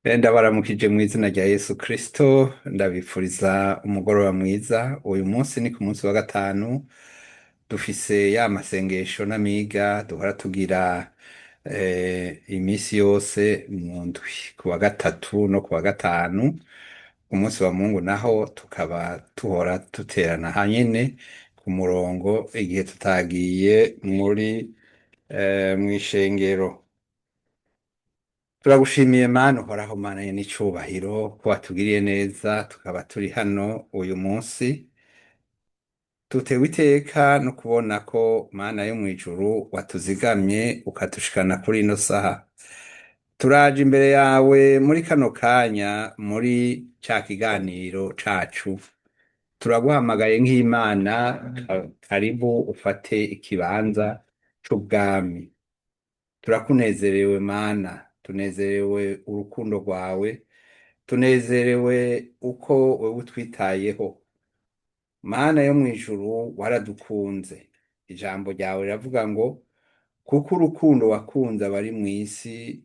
Ndabaramukije mu izina rya Yesu Kristo, ndabipfuriza umugoroba mwiza. Uyu munsi ni ku munsi wa gatanu, dufise ya masengesho n'amiga duhora tugira imisi yose mu ndwi, ku wa gatatu no ku wa gatanu. Umunsi wa Mungu naho tukaba tuhora duterana hanyene ku murongo igihe tutagiye mw'ishengero. Turagushimiye Mana uhoraho, Mana n'icubahiro ko watugiriye neza tukaba turi hano uyu munsi. Dutewe iteka no kubona ko Mana yo mw'ijuru watuzigamye ukadushikana kuri ino saha. Turaje imbere yawe muri kano kanya muri ca kiganiro cacu. Turaguhamagaye nk'Imana, karibu ufate ikibanza c'ubwami. Turakunezerewe Mana, tunezerewe urukundo rwawe, tunezerewe uko wewe utwitayeho. Mana yo mw'ijuru waradukunze. Ijambo ryawe riravuga ngo kuko urukundo wakunze abari mw'isi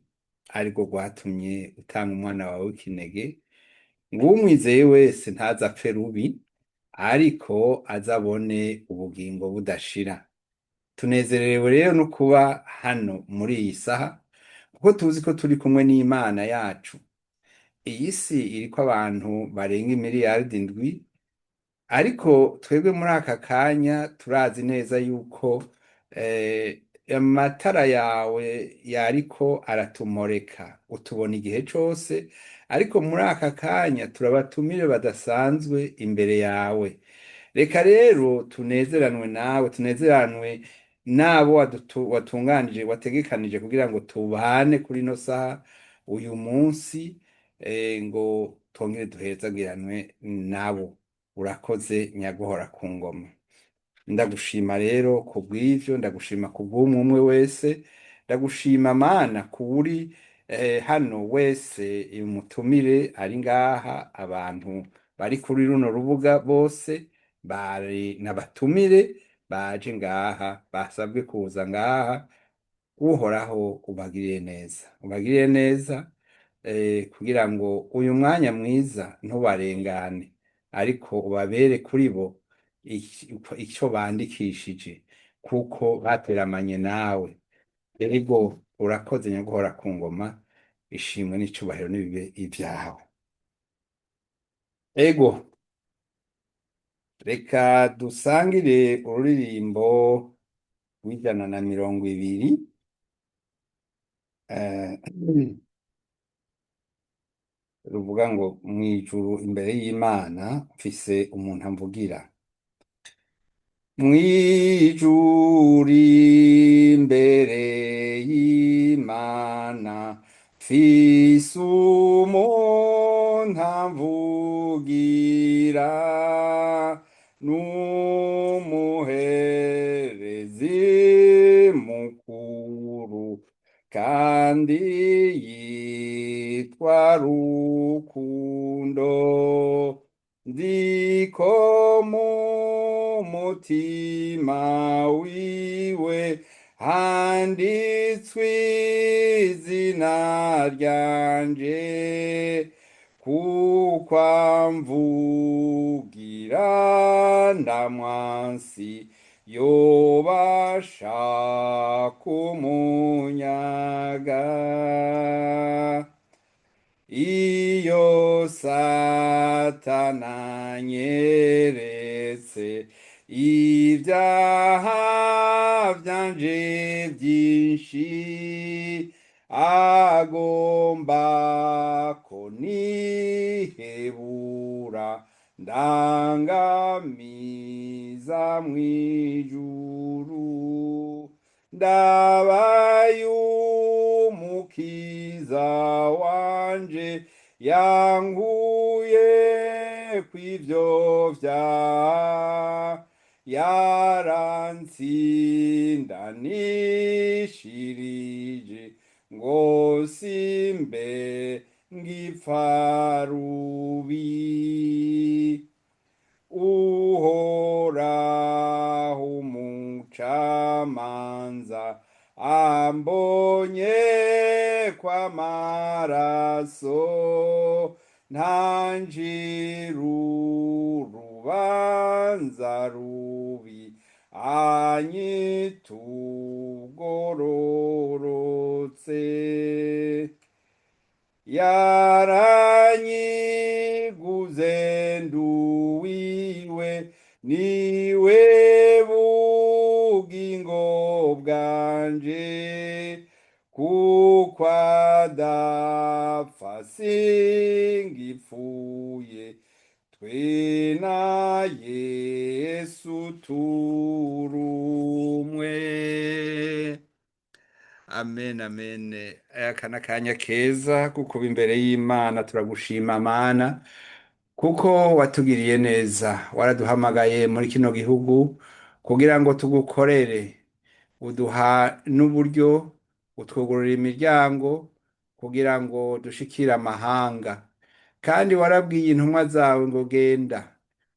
arirwo rwatumye utanga umwana wawe w'ikinege, ngo umwizeye wese ntaze apfe rubi, ariko azabone ubugingo budashira. Tunezerewe rero no kuba hano muri iyi saha, kuko tuzi ko turi kumwe n'Imana yacu. Iyi si iriko abantu barenga imiliyaridi indwi, ariko twebwe muri aka kanya turazi neza yuko amatara yawe yariko aratumureka, utubona igihe cose, ariko muri aka kanya turabatumire badasanzwe imbere yawe. Reka rero tunezeranwe nawe, tunezeranwe n'abo watunganije, wategekanije kugira ngo tubane kuri ino saha uyu munsi, ngo twongere duhezagiranwe nabo. Urakoze nyaguhora ku ngoma. Ndagushima rero kubw'ivyo, ndagushima kubw'umwe umwe wese, ndagushima Mana kuri hano wese, umutumire ari ngaha, abantu bari kuri runo rubuga bose bari n'abatumire baje ngaha, basabwe kuza ngaha. Uhoraho ubagirire neza, ubagirire neza, kugira ngo uyu mwanya mwiza ntubarengane, ariko ubabere kuri bo ico bandikishije, kuko bateramanye nawe. Ego urakoze nyaguhora ku ngoma, ishimwe n'icubahiro nibibe ivyawe. Ego, reka dusangire ururirimbo w'ijana na mirongo ibiri, ruvuga ngo mw'ijuru imbere y'Imana mfise umuntu amvugira. Mw'ijuru imbere y'Imana mfise umuntu amvugira, n'umuherezi mukuru kandi yitwa Rukundo. Ndiko mu mutima wiwe handitswe izina ryanje, kuko amvugira ndamwansi yobasha kumunyaga. Iyo Satana anyeretse ivyaha vyanje vyinshi, agomba ko nihebura ndangamiza mw'ijuru. Ndabaye umukiza wanje yankuye kw'ivyo vyaha, yarantsindanishirije ngo simbe ngipfa rubi. Uhoraho umucamanza ambonye kw'amaraso ntanjira urubanza rubi anyita ugororotse yaranyiguze nduwiwe niwe bugingo bwanje kuko adapfa singipfuye twe na Yesu turumwe. Amen, amen. Aka ni akanya keza ko kuba imbere y'Imana, turagushima Mana kuko watugiriye neza, waraduhamagaye muri kino gihugu kugira ngo tugukorere, uduha n'uburyo, utwugurura imiryango kugira ngo dushikire amahanga, kandi warabwiye intumwa zawe ngo genda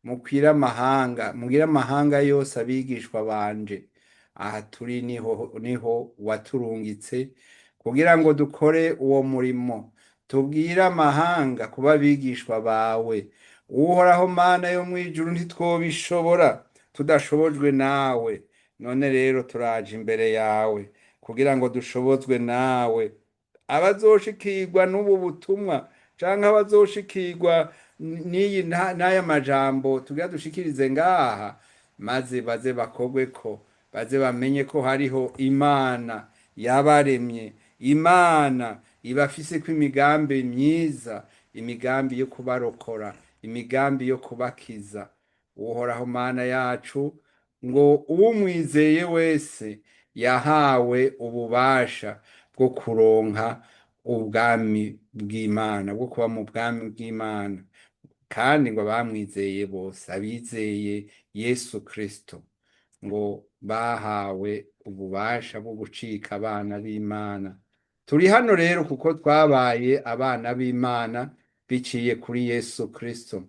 mukwire amahanga, mugire amahanga yose abigishwa banje. Aha turi niho waturungitse kugira ngo dukore uwo murimo, tubwire amahanga kuba abigishwa bawe. Uhoraho Mana yo mwijuru, ntitwobishobora tudashobojwe nawe. None rero turaje imbere yawe kugira ngo dushobozwe nawe. Abazoshikirwa n'ubu butumwa canke abazoshikirwa n'aya majambo tugira dushikirize ngaha, maze baze bakogweko, baze bamenye ko hariho Imana yabaremye, Imana ibafiseko imigambi myiza, imigambi yo kubarokora, imigambi yo kubakiza. Uhoraho Mana yacu, ngo uwumwizeye wese yahawe ububasha bwo kuronka ubwami bw'Imana, bwo kuba mu bwami bw'Imana, kandi ngo abamwizeye bose, abizeye Yesu Kristo, ngo bahawe ububasha bwo gucika abana b'Imana. Turi hano rero kuko twabaye abana b'Imana biciye kuri Yesu Kristo.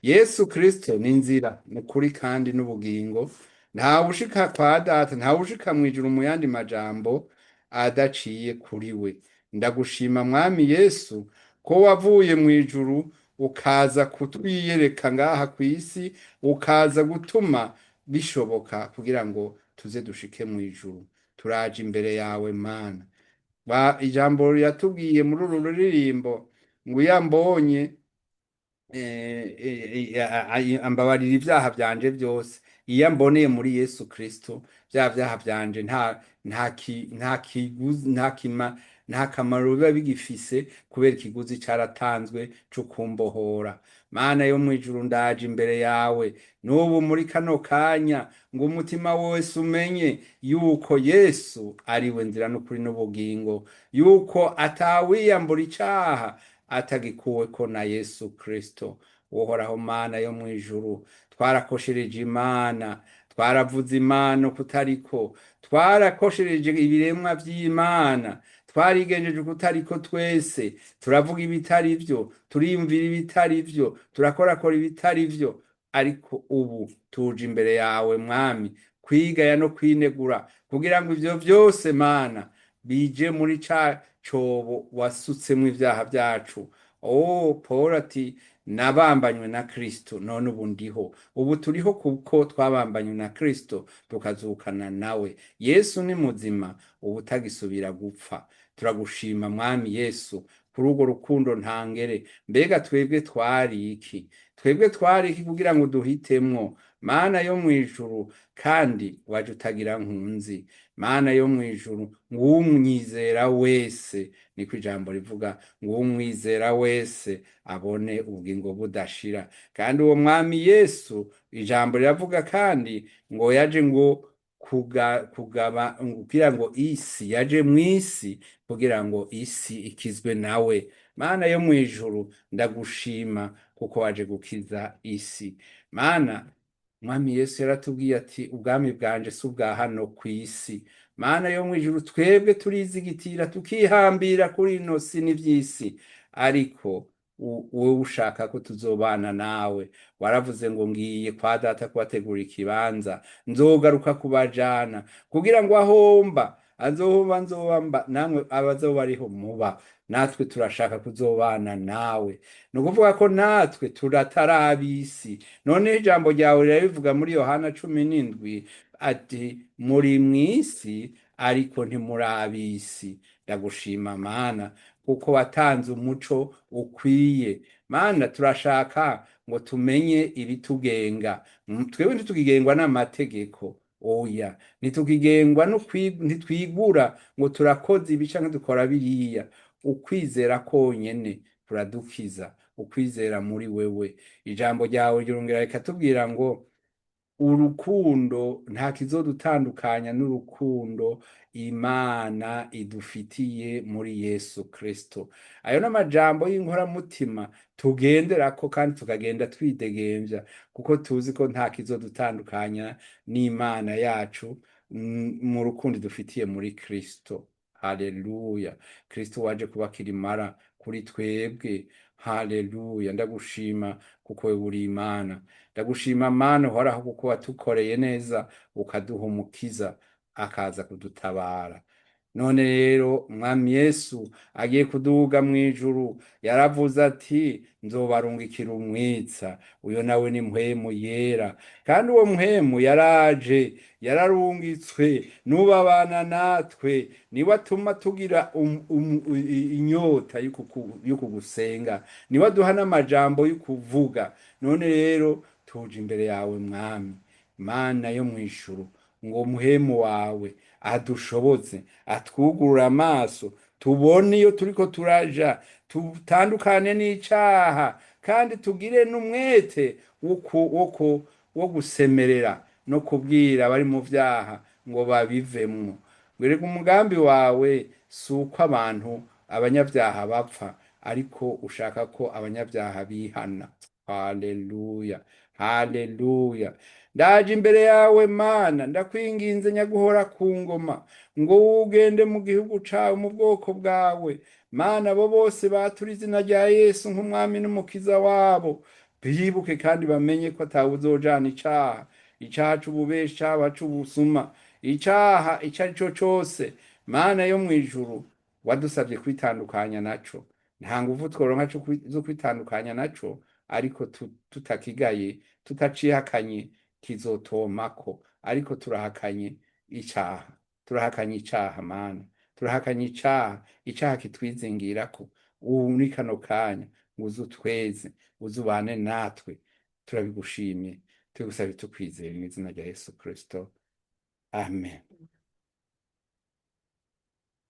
Yesu Kristo ni inzira, ni ukuri kandi n'ubugingo. Ntawe ushika kwa Data, ntawe ushika mw'ijuru mu yandi majambo adaciye kuri we. Ndagushima Mwami Yesu ko wavuye mw'ijuru ukaza kutwiyereka ngaha kw'isi, ukaza gutuma bishoboka kugira ngo tuze dushike mw'ijuru. Turaje imbere yawe Mana. Ijambo yatubwiye muri uru ruririmbo ngo iyo ambonye ambabarira ibyaha byanje byose. Iyo amboneye muri Yesu Kristo, bya byaha byanje nta kamaro biba bigifise, kubera ikiguzi caratanzwe co kumbohora. Mana yo mwijuru, ndaje imbere yawe n'ubu muri kano kanya, ngo umutima wese umenye yuko Yesu ari we nzira n'ukuri n'ubugingo, yuko atawiyambura icaha atagikuweko na Yesu Kristo. Uhoraho Mana yo mwijuru, twarakoshereje Imana, twaravuze Imana kutariko, twarakoshereje ibiremwa vy'Imana, twarigenjeje kutariko twese, turavuga ibitari vyo, turiyumvira ibitari vyo, turakorakora ibitari vyo. Ariko ubu tuje imbere yawe Mwami, kwigaya no kwinegura kugira ngo ivyo vyose Mana bije muri ca cobo wasutsemwo ivyaha vyacu. Paul ati nabambanywe na Kristo, none ubu ndiho. Ubu turiho kuko twabambanywe na Kristo, tukazukana nawe. Yesu ni muzima, ubu tagisubira gupfa. Turagushima Mwami Yesu kuri urwo rukundo ntangere. Mbega twebwe twari iki? Twebwe twari iki kugira ngo duhitemwo? Mana yo mwijuru, kandi waje utagira nkunzi. Mana yo mwijuru, ng'umwizera wese, niko ijambo rivuga, ng'umwizera wese abone ubugingo budashira. Kandi uwo Mwami Yesu, ijambo riravuga kandi ngo yaje ngo kugira ngo isi, yaje mw'isi kugira ngo isi ikizwe nawe. Mana yo mwijuru, ndagushima kuko waje gukiza isi. Mana, Mwami Yesu yaratubwiye ati ubwami bwanje si ubwa hano kw'isi. Mana yo mwijuru, twebwe turizigitira tukihambira kuri ino si n'ivy'isi, ariko wowe ushaka ko tuzobana nawe. Waravuze ngo ngiye kwa Data kubategura ikibanza, nzogaruka kubajana kugira ngo ahomba azoba nzoba namwe abazoba ariho muba, natwe turashaka kuzobana nawe. Ni ukuvuga ko natwe turatari ab'isi. Noneho ijambo ryawe rirabivuga muri Yohana 17 ati muri mw'isi ariko ntimuri ab'isi. Ndagushima Mana kuko watanze umuco ukwiye. Mana turashaka ngo tumenye ibitugenga. Twebwe ntitukigengwa n'amategeko, oya, ntitukigengwa ntitwigura ngo turakoze ibi canke dukora biriya. Ukwizera konyene kuradukiza, ukwizera muri wewe. Ijambo ryawe ryongera rikatubwira ngo urukundo nta kizodutandukanya n'urukundo Imana idufitiye muri Yesu Kristo. Ayo n'amajambo y'inkoramutima tugenderako kandi tukagenda twidegemvya, kuko tuzi ko nta kizodutandukanya n'Imana yacu mu rukundo dufitiye muri Kristo. Haleluya! Kristo waje kuba kirimara kuri twebwe. Haleluya! Ndagushima kuko wewe uri Imana. Ndagushima Mana uhoraho kuko watukoreye neza ukaduha umukiza akaza kudutabara. None rero Mwami Yesu agiye kuduga mw'ijuru, yaravuze ati nzobarungikira umwitsa. Uyo nawe ni mpwemu yera, kandi uwo mpwemu yaraje, yararungitswe n'ubabana natwe, niwe atuma tugira inyota yo kugusenga, niwe aduha n'amajambo yo kuvuga. None rero tuje imbere yawe Mwami Mana yo mw'ijuru, ngo muhemu wawe adushoboze, atwugurura amaso, tubone iyo turiko turaja, tutandukane n'icaha, kandi tugire n'umwete wo gusemerera no kubwira abari mu vyaha ngo babivemwo. Wereka umugambi wawe si uko abanyavyaha bapfa, ariko ushaka ko abanyavyaha bihana. Haleluya, haleluya. Ndaje imbere yawe Mana, ndakwinginze nyaguhora ku ngoma, ngo ugende mu gihugu cawe, mu bwoko bwawe Mana. Abo bose batura izina rya Yesu nk'umwami n'umukiza wabo, bibuke kandi bamenye ko atawe uzojana icaha c'ububeshi, icaha c'ubusuma, icaha ico ari co cose Mana yo mw'ijuru wadusavye kwitandukanya naco. Nta nguvu tworonka zo kwitandukanya naco, ariko tutakigaye, tutacihakanye kizotomako. Ariko turahakanye icaha, turahakanye icaha Mana, turahakanye icaha kitwizingirako. Ubu muri kano kanya nguze utweze, uze ubane natwe. Turabigushimye, tugusabye tukwizeye mu izina rya Yesu Kristo, amen.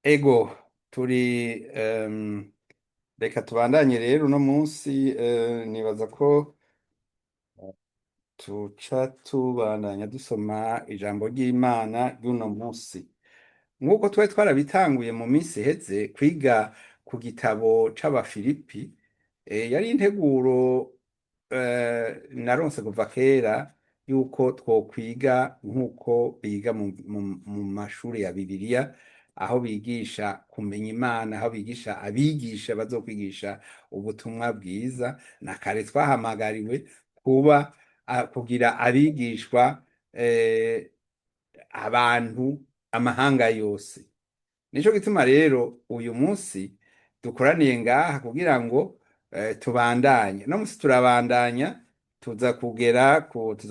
Ego turi reka tubandanye rero uno munsi. Nibaza ko tuca tubandanya dusoma ijambo ry'Imana ry'uno munsi, nk'uko twari twarabitanguye mu minsi iheze kwiga ku gitabo c'Abafilipi. Yari integuro naronse kuva kera yuko twokwiga nk'uko biga mu mashuri ya Bibiliya, aho bigisha kumenya Imana, aho bigisha abigisha bazokwigisha ubutumwa bwiza. Na kare twahamagariwe kugira abigishwa abantu amahanga yose. Nico gituma rero uyu munsi dukoraniye ngaha kugira ngo tubandanye. No munsi turabandanya, tuza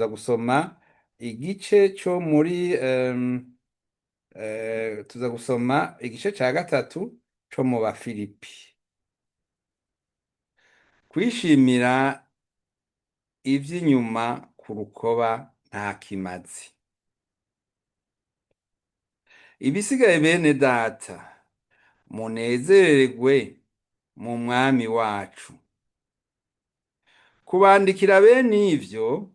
gusoma igice cyo muri tuza gusoma igice ca gatatu co mu Bafilipi. Kwishimira ivy'inyuma ku rukoba nta kimazi. Ibisigaye bene data, munezererwe mu Mwami wacu. Kubandikira bene ivyo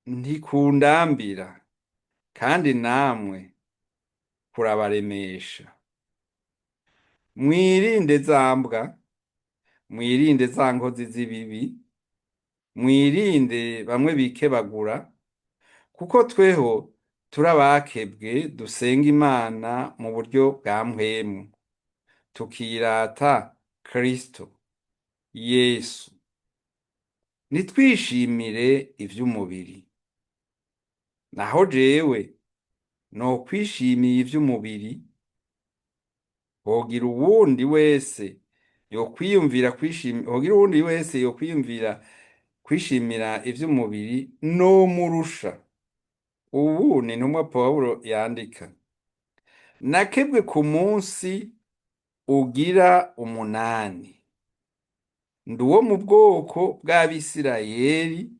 ntikundambira, kandi namwe kurabaremesha. Mwirinde za mbwa, mwirinde za nkozi z'ibibi, mwirinde bamwe bikebagura, kuko tweho turabakebwe dusenga Imana mu buryo bwa mpwemu, tukirata Kristo Yesu. Nitwishimire ivy'umubiri. Naho jewe no kwishimiye ivy'umubiri, hogira uwundi wese yokwiyumvira kwishimira ivy'umubiri no murusha. Ubu ni intumwa Pawulo yandika. Nakebwe ku munsi ugira umunani. Ndi uwo mu bwoko bw'Abisirayeli,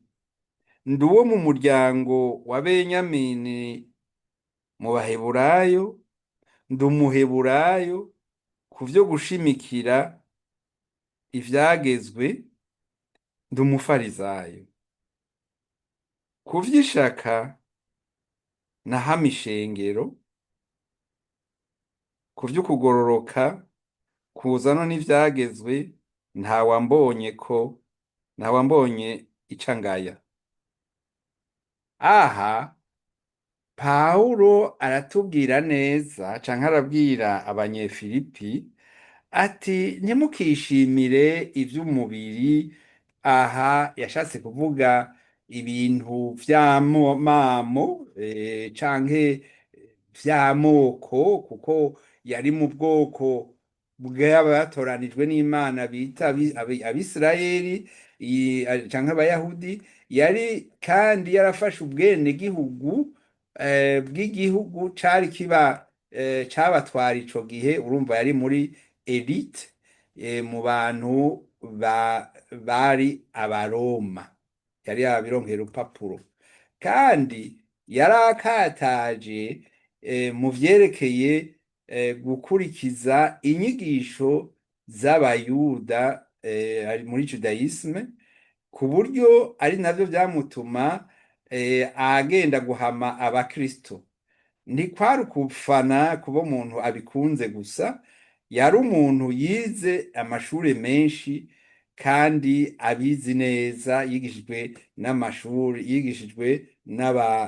ndi uwo mu muryango wa Benyamini mu Baheburayo, ndi umuheburayo ku vyo gushimikira ivyagezwe, ndi umufarizayo. Ku vy'ishaka nahama ishengero, ku vy'ukugororoka kuzana n'ivyagezwe ntawambonye ica ngaya. Aha Pawulo aratubwira neza canke arabwira Abanyefilipi ati ntimukishimire ivy'umubiri. Aha yashatse kuvuga ibintu vy'amamo canke vy'amoko, kuko yari mu bwoko bw'abatoranijwe n'Imana bita Abisirayeli canke Abayahudi. Yari kandi yarafashe ubwene gihugu bw'igihugu cari cabatwara ico gihe. Urumva yari muri elite mu bantu bari Abaroma, yari yabironkera urupapuro, kandi yari akataje mu vyerekeye gukurikiza inyigisho z'Abayuda muri Judaisme, ku buryo ari navyo vyamutuma agenda guhama abakristo. Ntikwari ukufana kuba umuntu abikunze gusa, yari umuntu yize amashure menshi kandi abizi neza, yigishijwe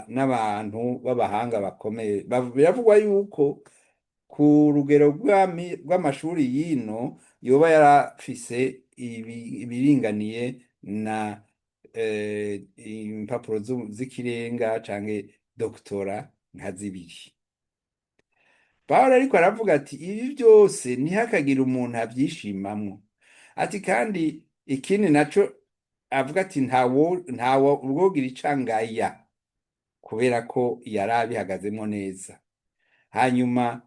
n'abantu b'abahanga bakomeye. Biravugwa yuko ku rugero rw'amashuri yino yoba yarafise ibiringaniye na impapuro z'ikirenga canke doktora nka zibiri. Pawulo ariko aravuga ati ibi byose ntihakagire umuntu avyishimamwo. Ati kandi ikindi naco avuga ati ntawo urwogira icangaya, kubera ko yari abihagazemwo neza. Hanyuma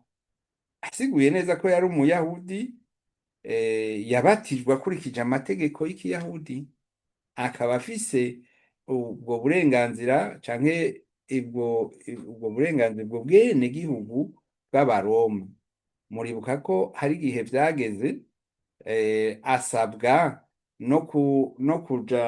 asiguye neza ko yari umuyahudi, yabatijwe akurikije amategeko y'ikiyahudi, akaba afise ubwo burenganzira canke ubwo burenganzira, ubwo bwene gihugu bw'Abaroma. Muribuka ko hari igihe vyageze asabwa no kuja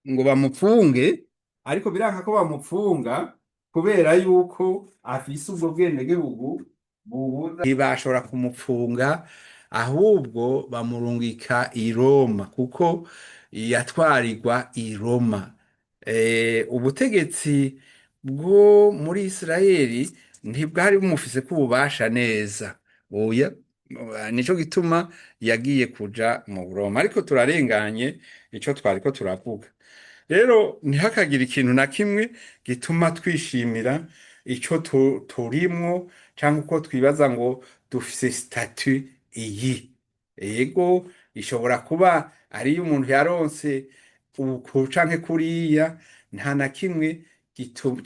ngo bamupfunge, ariko biranka ko bamupfunga kubera yuko afise ubwo bwenegihugu bubuza. Ntibashobora kumupfunga, ahubwo bamurungika i Roma, kuko yatwarirwa i Roma. Ubutegetsi bwo muri Isirayeli ntibwari bumufise ko ububasha neza. Oya, nico gituma yagiye kuja mu Roma. Ariko turarenganye ico twariko turavuga. Rero ntihakagira ikintu na kimwe gituma twishimira ico turimwo, canke uko twibaza ngo dufise statut iyi. Ego ishobora kuba ari umuntu yaronse uku canke kuriya, nta na kimwe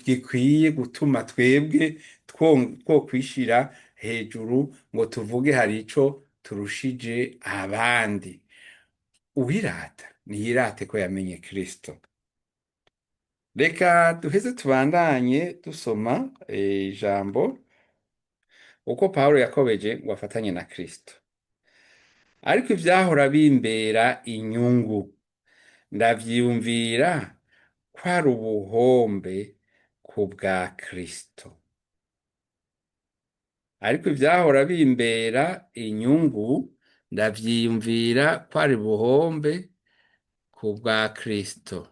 gikwiye gutuma twebwe twokwishira hejuru ngo tuvuge hari ico turushije abandi. Uwirata niyirate ko yamenye Kristo. Reka duheze tubandanye dusoma ijambo uko Pawulo yakobeje ngo afatanye na Kristo. Ariko ivyahora bimbera inyungu ndavyiyumvira ko ari ubuhombe ku bwa Kristo. Ariko ivyahora bimbera inyungu ndavyiyumvira ko ari ubuhombe ku bwa Kristo.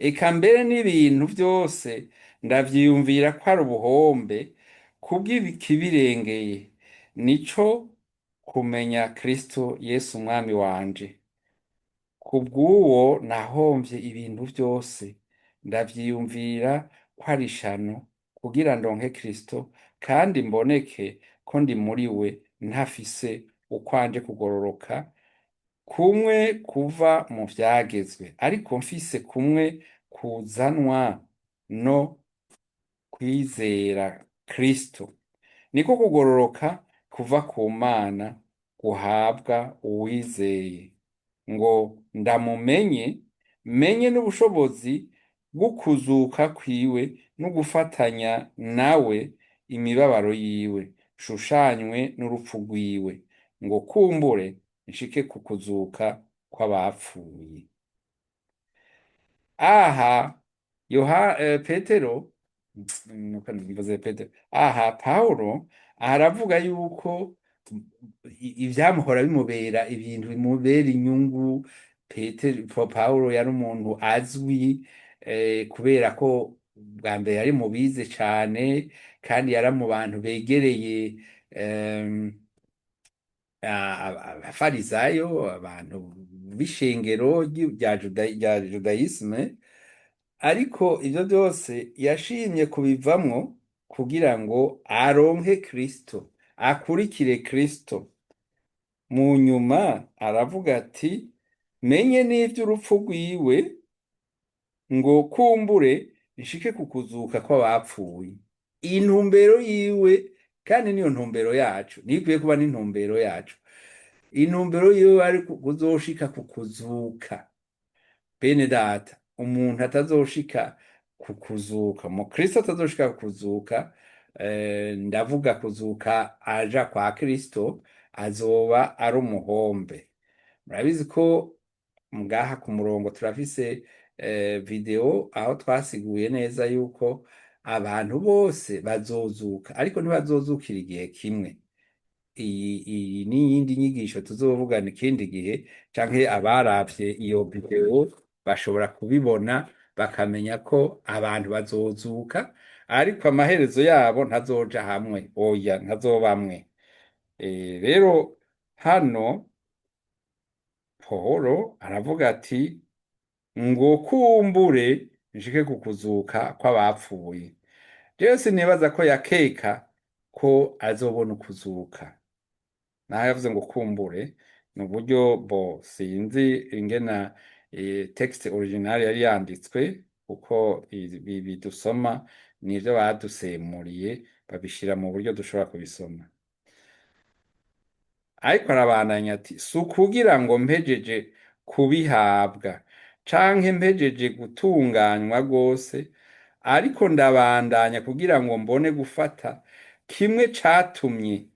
Eka mbere n'ibintu vyose ndavyiyumvira ko ari ubuhombe kubw'ikibirengeye, nico kumenya Kristo Yesu umwami wanje. Kubw'uwo nahomvye ibintu vyose, ndavyiyumvira ko ari ishano kugira ndonke Kristo, kandi mboneke ko ndi muri we ntafise ukwanje kugororoka, kumwe kuva mu vyagezwe, ariko mfise kumwe kuzanwa no kwizera Kristo. Niko kugororoka kuva ku Mana guhabwa uwizeye, ngo ndamumenye, menye n'ubushobozi bwo kuzuka kwiwe no gufatanya nawe imibabaro yiwe, nshushanywe n'urupfu rwiwe, ngo kumbure nshike ku kuzuka kw'abapfuye. Aha Petero, nuko mvuze Petero, aha Pawulo aravuga yuko ivyamuhora bimubera ibintu bimubera inyungu. Pawulo yari umuntu azwi, kubera ko bwa mbere yari mubize cane, kandi yari mu bantu begereye abafarisayo, abantu b'ishengero rya judayisme. Ariko ivyo vyose yashimye kubivamwo kugira ngo aronke Kristo, akurikire Kristo. Mu nyuma aravuga ati, menye n'ivy'urupfu rwiwe, ngo kumbure nshike ku kuzuka kw'abapfuye. Intumbero yiwe, kandi niyo ntumbero yacu, niyo ikwiye kuba n'intumbero yacu. Intumbero yiwe ari kuzoshika ku kuzuka. Bene data, umuntu atazoshika ku kuzuka, mu Kristo atazoshika ku kuzuka, ndavuga kuzuka aja kwa Kristo, azoba ari umuhombe. Murabizi ko ngaha ku murongo turafise video aho twasiguye neza yuko abantu bose bazozuka, ariko ntibazozukira igihe kimwe. Iyi n'iyindi nyigisho tuzovugana ikindi gihe, canke abaravye iyo video bashobora kubibona bakamenya ko abantu bazozuka, ariko amaherezo yabo ntazoja hamwe, oya ntazobamwe. Rero hano Pawulo aravuga ati, ngo kumbure nshike ku kuzuka kw'abapfuye. Jewe sinibaza ko yakeka ko azobona ukuzuka, naho yavuze ngo kumbure, ni uburyo sinzi ingena texte original yari yanditswe, kuko ibi dusoma nivyo badusemuriye babishira mu buryo dushobora kubisoma. Ariko arabandanya ati, si ukugira ngo mpejeje kubihabwa canke mpejeje gutunganywa rwose, ariko ndabandanya kugira ngo mbone gufata kimwe catumye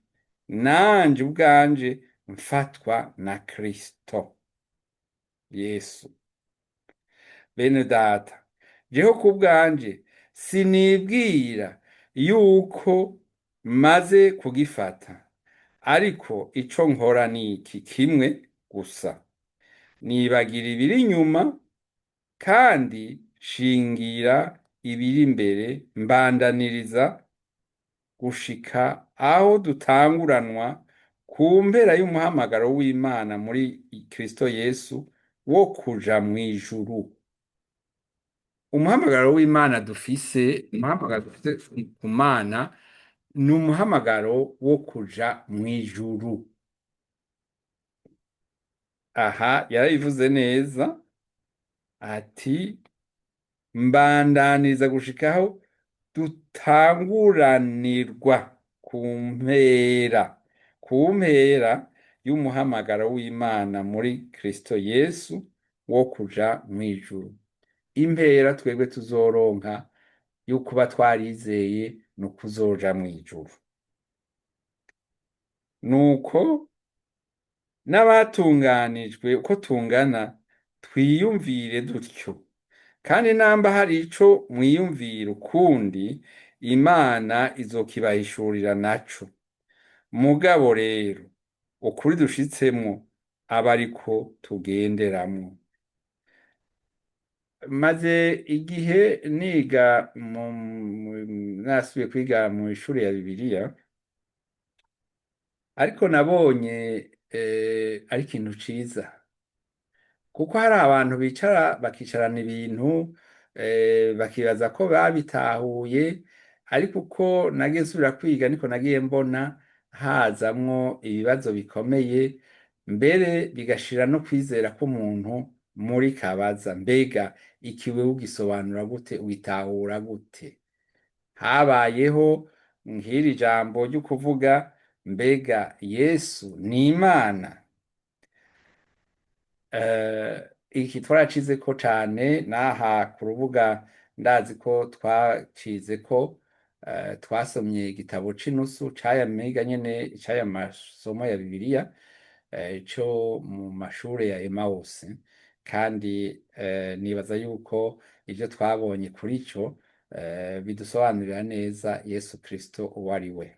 nanje ubwanje mfatwa na Kristo Yesu. Bene data, jeho ku bwanje sinibwira yuko maze kugifata, ariko ico nkora ni iki kimwe gusa: nibagira ibiri inyuma, kandi shingira ibiri imbere, mbandaniriza gushika aho dutanguranwa ku mpera y'umuhamagaro w'Imana muri Kristo Yesu wo kuja mw'ijuru. Umuhamagaro w'Imana dufise, umuhamagaro dufise ku Mana, ni umuhamagaro wo kuja mw'ijuru. Aha yarabivuze neza ati, mbandaniriza gushikaho dutanguranirwa ku mpera y'umuhamagaro w'Imana muri Kristo Yesu wo kuja mw'ijuru. Impera twebwe tuzoronka y'ukuba twarizeye ni ukuzoja mw'ijuru. Nuko n'abatunganijwe uko tungana twiyumvire dutyo, kandi namba hari ico mwiyumvira ukundi, Imana izokibahishurira naco. Mugabo rero ukuri dushitsemwo aba ariko tugenderamwo. Maze igihe niga nasubiye kwiga mu ishuri ya Bibiliya, ariko nabonye ari ikintu ciza, kuko hari abantu bicara bakicarana ibintu bakibaza ko babitahuye, ariko uko nagiye nsubira kwiga niko nagiye mbona hazamwo ibibazo bikomeye, mbere bigashira no kwizera k'umuntu muri kabaza, mbega iki wewe ugisobanura gute, ubitahura gute? Habayeho nk'iri jambo ryo kuvuga mbega Yesu ni Imana. Iki twaracizeko cane n'aha ku rubuga, ndazi ko twacizeko, twasomye igitabo c'inusu c'aya mega nyene, c'aya masomo ya Bibiliya, co mu mashure ya Emawusi, kandi nibaza yuko ivyo twabonye kuri co bidusobanurira neza Yesu Kristo uwo ari we.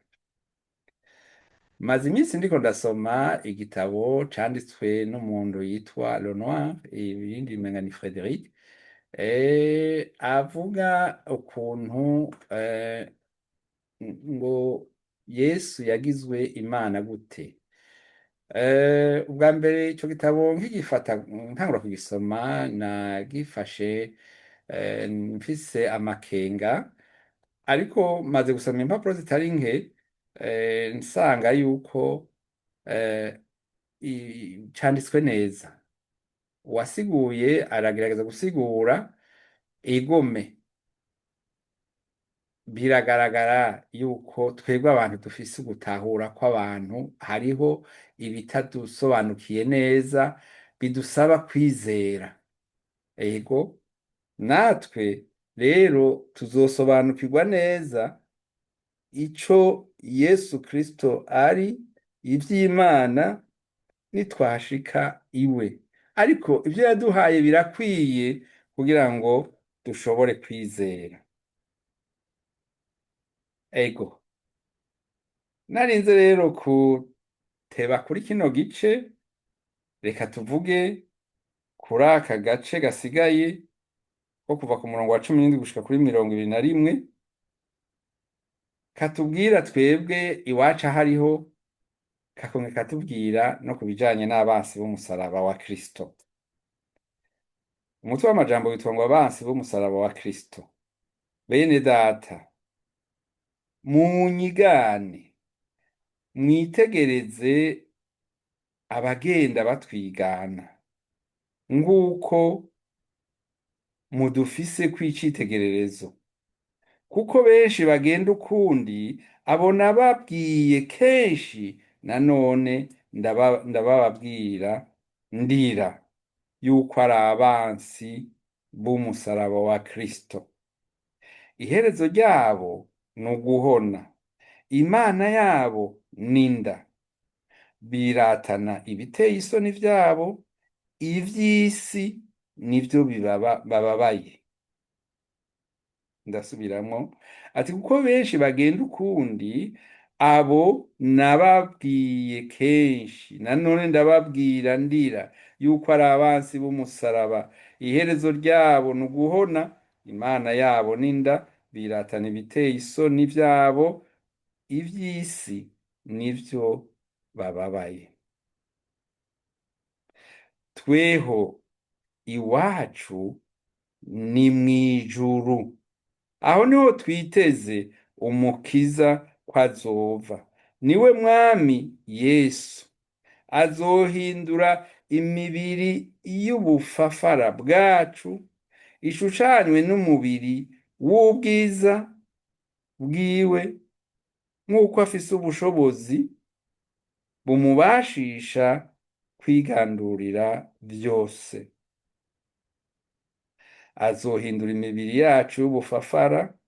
Maze iminsi ndiko ndasoma igitabo canditswe n'umuntu yitwa Lenoir, ibindi bimenga ni Frederic, avuga ukuntu ngo Yesu yagizwe Imana gute. Ubwa mbere ico gitabo nkigifata ntangura kugisoma nagifashe mfise amakenga, ariko maze gusoma impapuro zitari nke nsanga yuko canditswe neza. Uwasiguye aragerageza gusigura igome, biragaragara yuko twebwe abantu dufise ugutahura kw'abantu, hariho ibitadusobanukiye neza bidusaba kwizera. Ego natwe rero tuzosobanukirwa neza ico Yesu Kristo ari, ivy'Imana, nitwashika iwe. Ariko ivyo yaduhaye birakwiye kugira ngo dushobore kwizera. Ego narinze rero kuteba kuri kino gice, reka tuvuge kuri aka gace gasigaye ko kuva ku murongo wa 17 gushika kuri 21, katubwira twebwe iwacu hariho, kakongera katubwira no kubijanye n'abansi b'umusaraba wa Kristo. Umutwe w'amajambo witwa ngo abansi b'umusaraba wa Kristo. Bene data, munyigane, mwitegereze abagenda batwigana, nguko mudufise kw'icitegererezo, kuko benshi bagenda ukundi abona babwiye kenshi, nanone ndababwira ndira yuko ari abansi b'umusaraba wa Kristo. Iherezo ryabo ni uguhona, Imana yabo ninda, biratana ibiteye isoni vyabo, ivy'isi nivyo bababaye. Ndasubiramwo ati kuko benshi bagenda ukundi abo nababwiye kenshi, nanone ndababwira ndira yuko ari abansi b'umusaraba. Iherezo ryabo ni uguhona, Imana yabo ninda, biratana ibiteye isoni vyabo, ivy'isi nivyo bababaye. Tweho iwacu ni mw'ijuru, aho niho twiteze umukiza ko azova. Niwe mwami Yesu, azohindura imibiri y'ubufafara bwacu ishushanywe n'umubiri w'ubwiza bwiwe, nk'uko afise ubushobozi bumubashisha kwigandurira vyose. Azohindura imibiri yacu y'ubufafara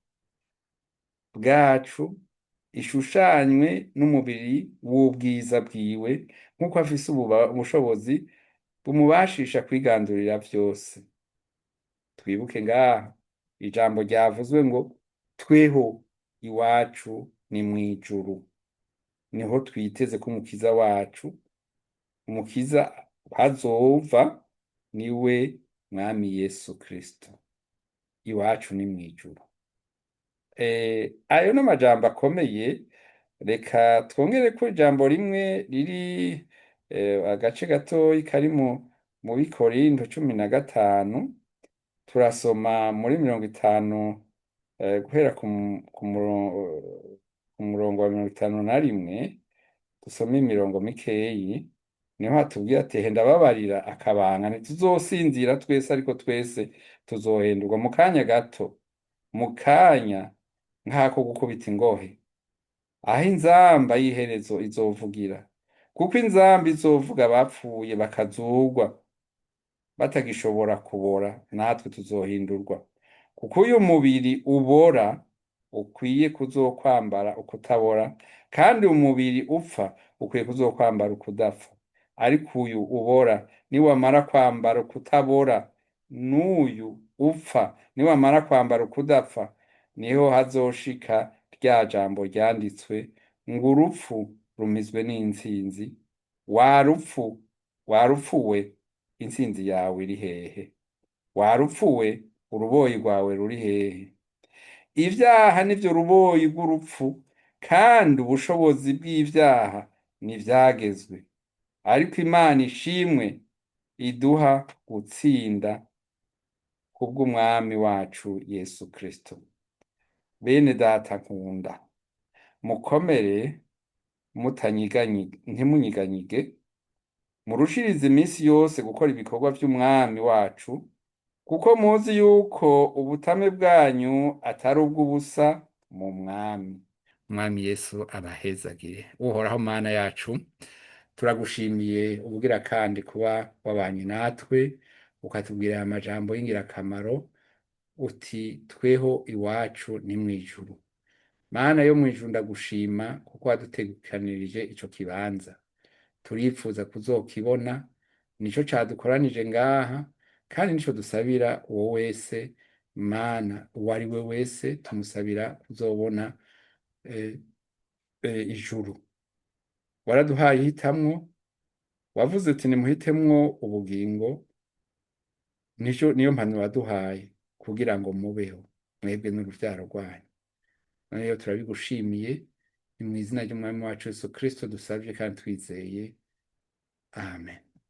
bwacu ishushanywe n'umubiri w'ubwiza bwiwe, nk'uko afise ubushobozi bumubashisha kwigandurira vyose. Twibuke ngaha ijambo ryavuzwe ngo tweho iwacu ni mw'ijuru, niho twiteze ko umukiza wacu, umukiza azova, niwe mwami Yesu Kristo. Iwacu ni mw'ijuru. Ayo n'amajambo akomeye, reka twongere ko ijambo rimwe riri agace gatoyi kari mu Bikorinto 15 turasoma muri 50 guhera ku murongo wa 51 dusome imirongo mikeyi niho hatubwira ati "He ndababarira akabanga ntituzosinzira twese ariko twese tuzohendurwa mu kanya gato mu kanya nk'ako gukubita ingohe aho inzamba y'iherezo izovugira kuko inzamba izovuga abapfuye bakazurwa batagishobora kubora natwe tuzohindurwa kuko uyu mubiri ubora ukwiye kuzokwambara ukutabora kandi umubiri upfa ukwiye kuzokwambara ukudapfa ariko uyu ubora niwamara kwambara ukutabora n'uyu upfa niwamara kwambara ukudapfa niho hazoshika rya jambo ryanditswe ngo urupfu rumizwe n'intsinzi warupfuwe intsinzi yawe iri hehe warupfuwe uruboyi rwawe ruri hehe ibyaha nivyo ruboyi rw'urupfu kandi ubushobozi bw'ivyaha ntivyagezwe ariko Imana ishimwe iduha gutsinda kubw'umwami wacu Yesu Kristo bene data nkunda mukomere ntimunyiganyige murushirize iminsi yose gukora ibikorwa vy'umwami wacu kuko muzi yuko ubutame bwanyu atari ubw'ubusa mu mwami umwami Yesu abahezagire uhoraho mana yacu turagushimiye ubugira kandi kuba wabanye natwe ukatubwira aya majambo y'ingirakamaro uti tweho iwacu ni mwijuru mana yo mwijuru ndagushima kuko wadutegekanirije ico kibanza turipfuza kuzokibona nico cadukoranije ngaha kandi nico dusabira uwo wese mana uwo ari we wese tumusabira kuzobona ijuru waraduhaye hitamwo wavuze uti nimuhitemwo ubugingo niyo mpanuro waduhaye kugira ngo mubeho mwebwe n'uruvyaro rwanyu noneho turabigushimiye ni mu izina ry'umwami wacu Yesu Kristo dusavye kandi twizeye amen